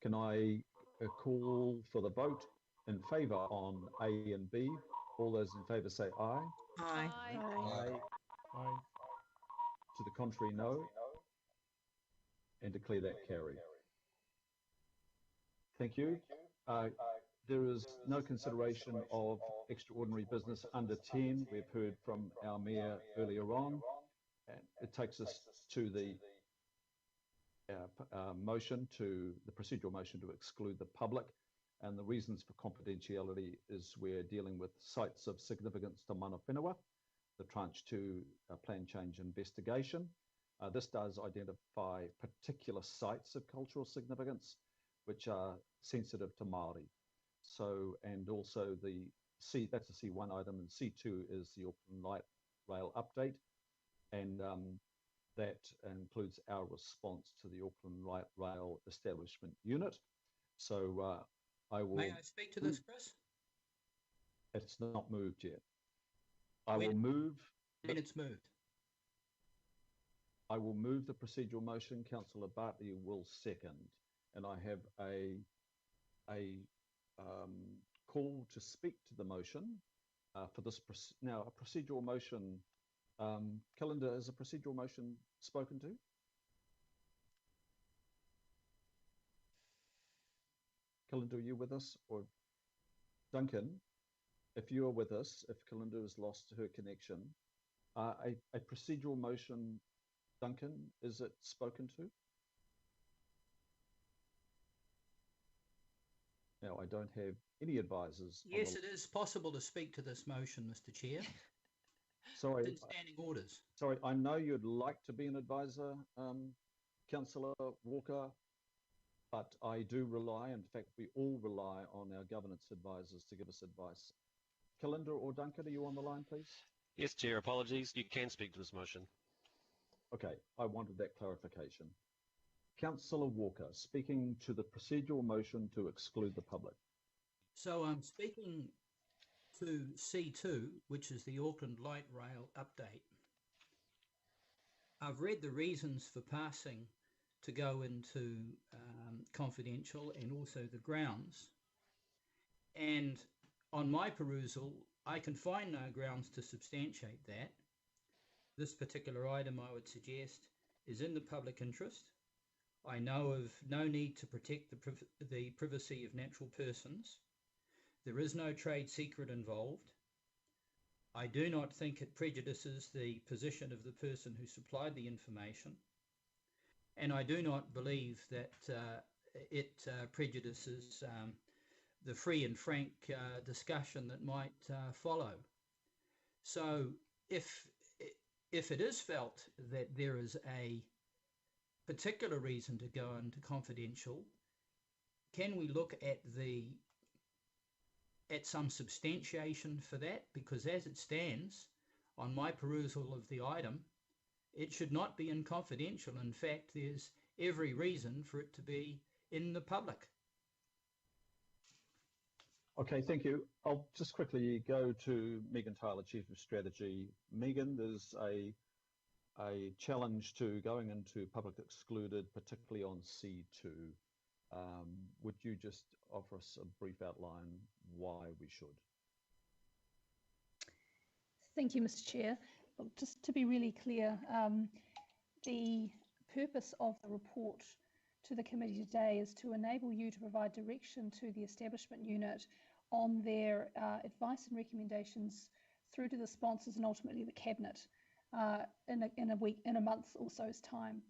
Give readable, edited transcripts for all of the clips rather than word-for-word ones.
Can I call for the vote in favour on A and B? All those in favour say aye. Aye. Aye. Aye. To the contrary, no. And declare that carried. Thank you. There is no consideration of extraordinary business under 10. We've heard from our Mayor earlier on. And it takes us to the procedural motion to exclude the public. And the reasons for confidentiality is we're dealing with sites of significance to mana whenua, the tranche 2 plan change investigation. This does identify particular sites of cultural significance which are sensitive to Māori. So, and also that's a C1 item, and C2 is the Auckland Light Rail update. And that includes our response to the Auckland Light Rail Establishment Unit. So I will... May I speak to this, Chris? It's not moved yet. I will move... When it's moved. I will move the procedural motion. Councillor Bartley will second. And I have a call to speak to the motion for this. Now, a procedural motion... Calendar, is a procedural motion spoken to? Calendar, are you with us? Or Duncan, if you are with us, if Calendar has lost her connection, a procedural motion, Duncan, is it spoken to? Now, I don't have any advisors. Yes, it is possible to speak to this motion, Mr. Chair. Sorry. In standing orders. Sorry, I know you'd like to be an advisor, Councillor Walker, but I do rely, in fact, we all rely on our governance advisors to give us advice. Calendar or Duncan, are you on the line, please? Yes, Chair, apologies. You can speak to this motion. Okay, I wanted that clarification. Councillor Walker, speaking to the procedural motion to exclude the public. So I'm speaking to C2, which is the Auckland Light Rail update. I've read the reasons for passing to go into confidential and also the grounds. And on my perusal, I can find no grounds to substantiate that. This particular item, I would suggest, is in the public interest. I know of no need to protect the privacy of natural persons. There is no trade secret involved. I do not think it prejudices the position of the person who supplied the information. And I do not believe that it prejudices the free and frank discussion that might follow. So if it is felt that there is a particular reason to go into confidential, can we look at some substantiation for that? Because as it stands, on my perusal of the item, it should not be in confidential. In fact, there's every reason for it to be in the public. Okay, thank you. I'll just quickly go to Megan Tyler, Chief of Strategy. Megan, there's a challenge to going into public excluded, particularly on C2. Would you just offer us a brief outline why we should? Thank you, Mr. Chair. Well, just to be really clear, the purpose of the report to the committee today is to enable you to provide direction to the establishment unit on their advice and recommendations through to the sponsors and ultimately the cabinet in a month or so's time.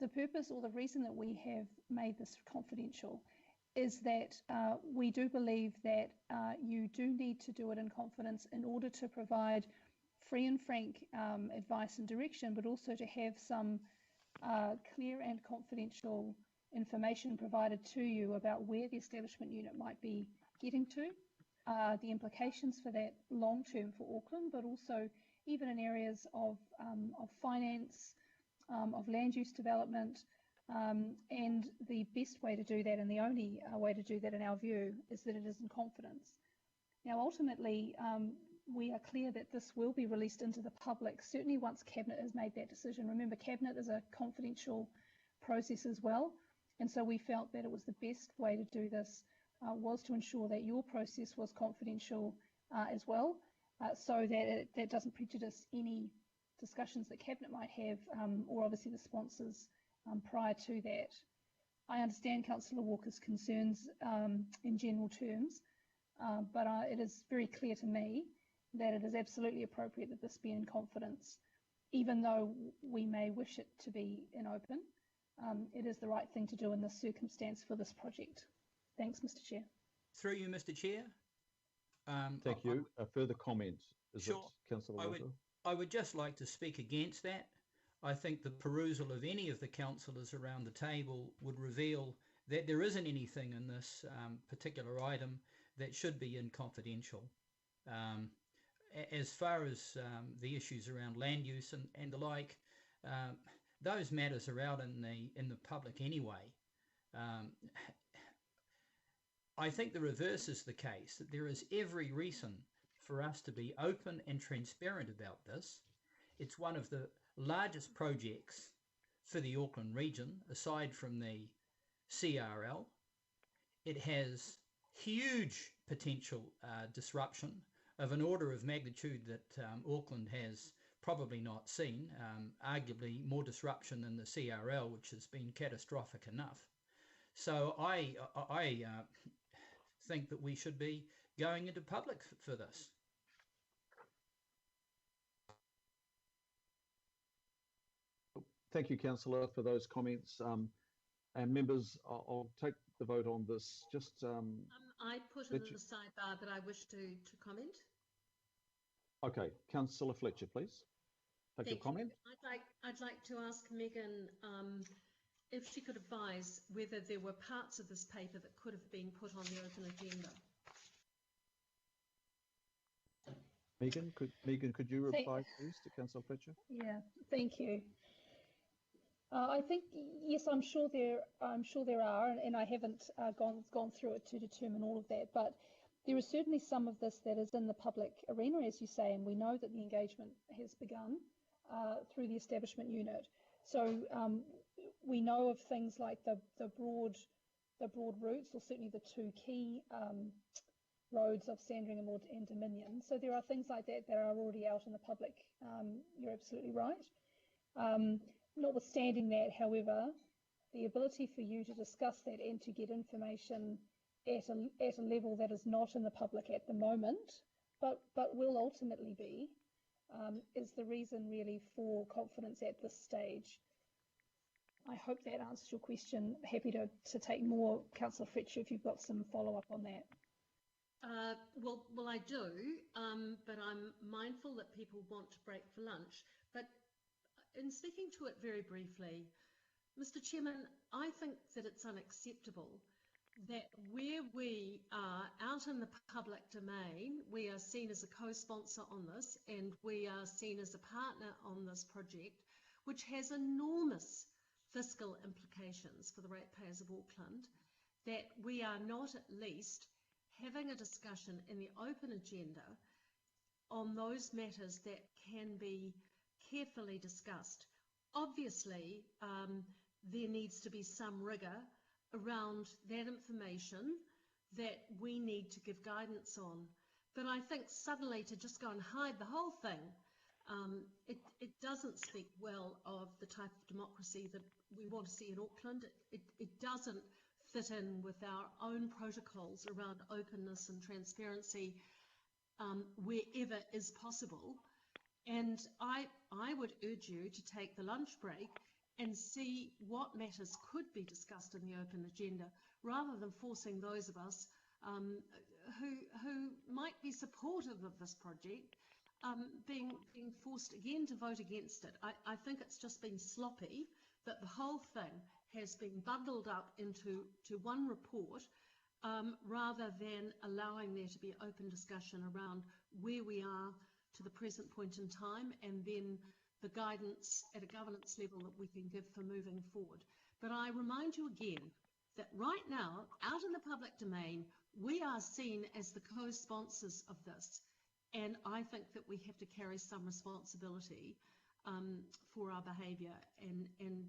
The purpose or the reason that we have made this confidential is that we do believe that you do need to do it in confidence in order to provide free and frank advice and direction, but also to have some clear and confidential information provided to you about where the establishment unit might be getting to, the implications for that long term for Auckland, but also even in areas of finance, of land use development, and the best way to do that, and the only way to do that in our view, is that it is in confidence. Now, ultimately, we are clear that this will be released into the public, certainly once Cabinet has made that decision. Remember, Cabinet is a confidential process as well, And so we felt that it was the best way to do this was to ensure that your process was confidential as well, so that that doesn't prejudice any discussions that Cabinet might have, or obviously the sponsors prior to that. I understand Councillor Walker's concerns in general terms, but it is very clear to me that it is absolutely appropriate that this be in confidence. Even though we may wish it to be in open, it is the right thing to do in this circumstance for this project. Thanks, Mr. Chair. Through you, Mr. Chair. Thank you. A further comment? Is sure. It Councillor Walker? I would just like to speak against that. I think the perusal of any of the councillors around the table would reveal that there isn't anything in this particular item that should be in confidential. As far as the issues around land use and the like, those matters are out in the public anyway. I think the reverse is the case, that there is every reason for us to be open and transparent about this. It's one of the largest projects for the Auckland region, aside from the CRL. It has huge potential disruption of an order of magnitude that Auckland has probably not seen, arguably more disruption than the CRL, which has been catastrophic enough. So I think that we should be going into public for this. Thank you, Councillor, for those comments. And members, I'll take the vote on this. Just I put in the sidebar that I wish to comment. Okay, Councillor Fletcher, please. Take your comment. I'd like to ask Megan if she could advise whether there were parts of this paper that could have been put on the open agenda. Megan, could you reply, please, to Councillor Fletcher? Yeah, thank you. I think yes, I'm sure there are, and I haven't gone through it to determine all of that, but there is certainly some of this that is in the public arena, as you say, and we know that the engagement has begun through the establishment unit. So we know of things like the broad routes, or certainly the two key roads of Sandringham and Dominion. So there are things like that that are already out in the public. You're absolutely right. Notwithstanding that, however, the ability for you to discuss that and to get information at a level that is not in the public at the moment, but will ultimately be, is the reason really for confidence at this stage. I hope that answers your question. Happy to take more, Councillor Fletcher, if you've got some follow-up on that. Well, I do, but I'm mindful that people want to break for lunch. But in speaking to it very briefly, Mr. Chairman, I think that it's unacceptable that where we are out in the public domain, we are seen as a co-sponsor on this, and we are seen as a partner on this project, which has enormous fiscal implications for the ratepayers of Auckland, that we are not at least having a discussion in the open agenda on those matters that can be carefully discussed. Obviously, there needs to be some rigour around that information that we need to give guidance on. But I think suddenly to just go and hide the whole thing, it doesn't speak well of the type of democracy that we want to see in Auckland. It doesn't fit in with our own protocols around openness and transparency wherever is possible. And I would urge you to take the lunch break and see what matters could be discussed in the open agenda, rather than forcing those of us who might be supportive of this project being forced again to vote against it. I think it's just been sloppy that the whole thing has been bundled up into one report rather than allowing there to be open discussion around where we are to the present point in time, and then the guidance at a governance level that we can give for moving forward. But I remind you again that right now, out in the public domain, we are seen as the co-sponsors of this, and I think that we have to carry some responsibility for our behaviour, and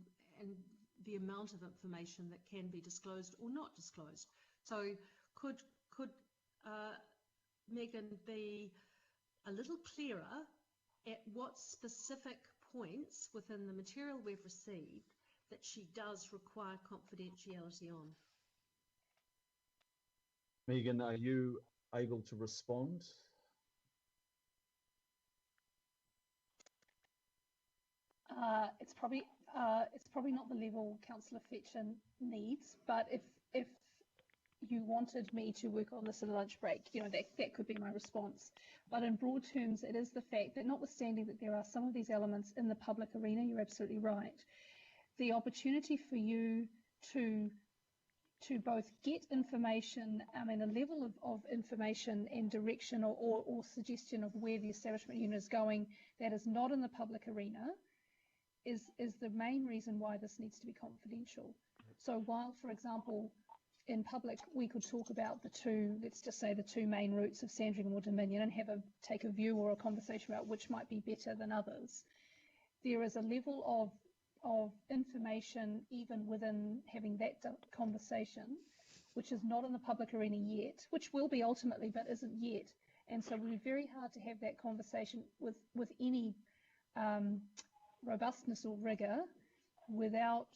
the amount of information that can be disclosed or not disclosed. So could Megan be a little clearer at what specific points within the material we've received that she does require confidentiality on? Megan, are you able to respond? It's probably not the level Councillor Fletcher needs, but if you wanted me to work on this at a lunch break, that could be my response. But in broad terms, it is the fact that notwithstanding that there are some of these elements in the public arena, you're absolutely right. The opportunity for you to both get information, a level of information and direction or suggestion of where the establishment unit is going that is not in the public arena is the main reason why this needs to be confidential. So while, for example, in public we could talk about let's just say the two main routes of Sandringham or Dominion and take a view or a conversation about which might be better than others, there is a level of information even within having that conversation which is not in the public arena yet, which will be ultimately but isn't yet. And so it would be very hard to have that conversation with any robustness or rigor without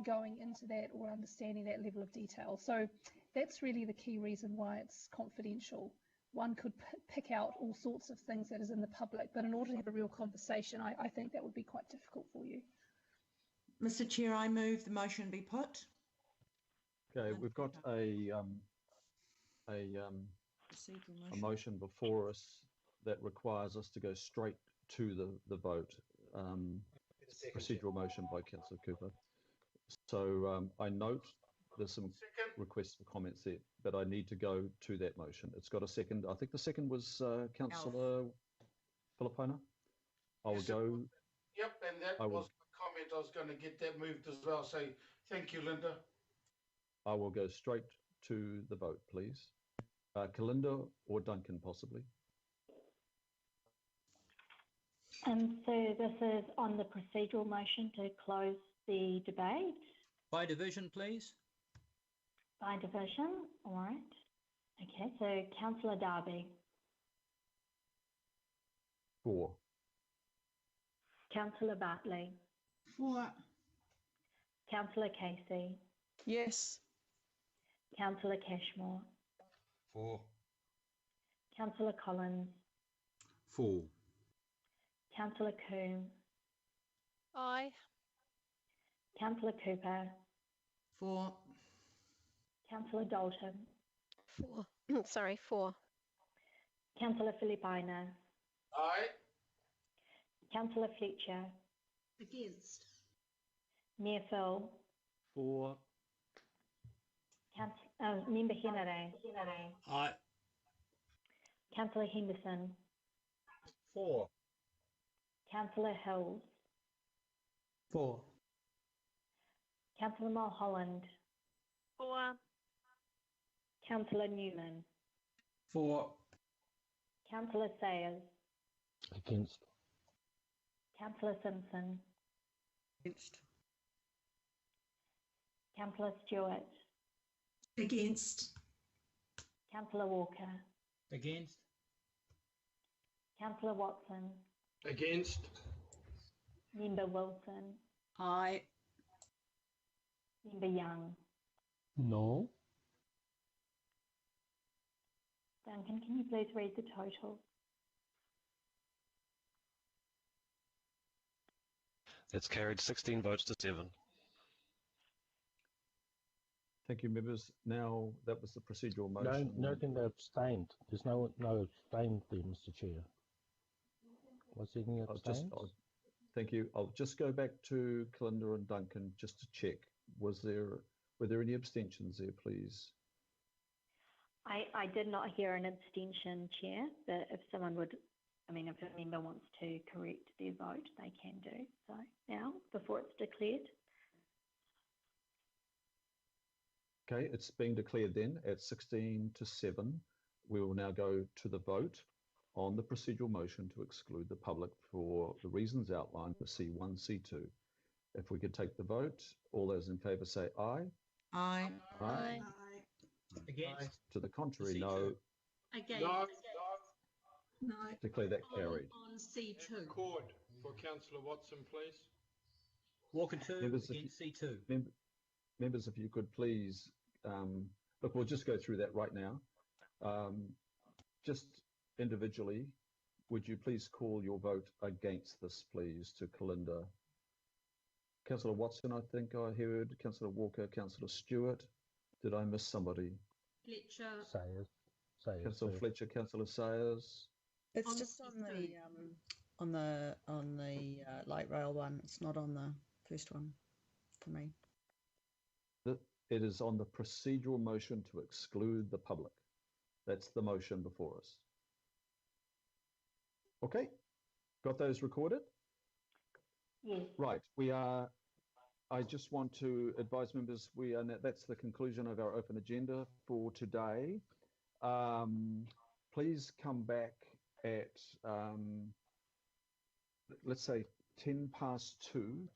going into that or understanding that level of detail. So that's really the key reason why it's confidential. One could pick out all sorts of things that is in the public, but in order to have a real conversation, I think that would be quite difficult for you. Mr. Chair, I move the motion be put. Okay, we've got a motion before us that requires us to go straight to the vote. Procedural motion by Councillor Cooper. So I note there's some requests for comments there, but I need to go to that motion. It's got a second. I think the second was Councillor Filipona. I will go. Yep, and that was the comment. I was going to get that moved as well. So thank you, Linda. I will go straight to the vote, please. Kalinda or Duncan, possibly. So this is on the procedural motion to close the debate. By division, please. By division, all right. Okay, so Councillor Darby. For. Councillor Bartley. For. Councillor Casey. Yes. Councillor Cashmore. For. Councillor Collins. For. Councillor Coombe. Aye. Councillor Cooper. For. Councillor Dalton. For. Sorry, for. Councillor Filipina. Aye. Councillor Fletcher. Against. Mayor Phil. For. Member Henare. Aye. Councillor Henderson. For. Councillor Hills. For. Councillor Mulholland. For. Councillor Newman. For. Councillor Sayers. Against. Councillor Simpson. Against. Councillor Stewart. Against. Councillor Walker. Against. Councillor Watson. Against. Member Wilson. Aye. Member Young. No. Duncan, can you please read the total? It's carried 16 votes to 7. Thank you, members. Now, that was the procedural motion. No, nothing abstained. There's no abstained there, Mr. Chair. Was any abstained? Thank you. I'll just go back to Kalinda and Duncan just to check. Were there any abstentions there, please? I did not hear an abstention, Chair, but if someone would, if a member wants to correct their vote, they can do so now, before it's declared. Okay, it's being declared then at 16 to 7. We will now go to the vote on the procedural motion to exclude the public for the reasons outlined for C1, C2. If we could take the vote, all those in favour say aye. Aye. Aye. Against? To the contrary, C2. no. Again, No. Declare that carried. on C2. Cord for Councillor Watson, please. Walker 2 Members, against C2. Members, if you could please, look, we'll just go through that right now. Just individually, would you please call your vote against this, please, to Kalinda? Councillor Watson, I think I heard. Councillor Walker, Councillor Stewart. Did I miss somebody? Fletcher. Sayers. Councillor Fletcher, Councillor Sayers. It's On just on C2. the light rail one. It's not on the first one for me. It is on the procedural motion to exclude the public. That's the motion before us. Okay, got those recorded? Yes. Right, I just want to advise members, that's the conclusion of our open agenda for today. Please come back at, let's say 10 past 2.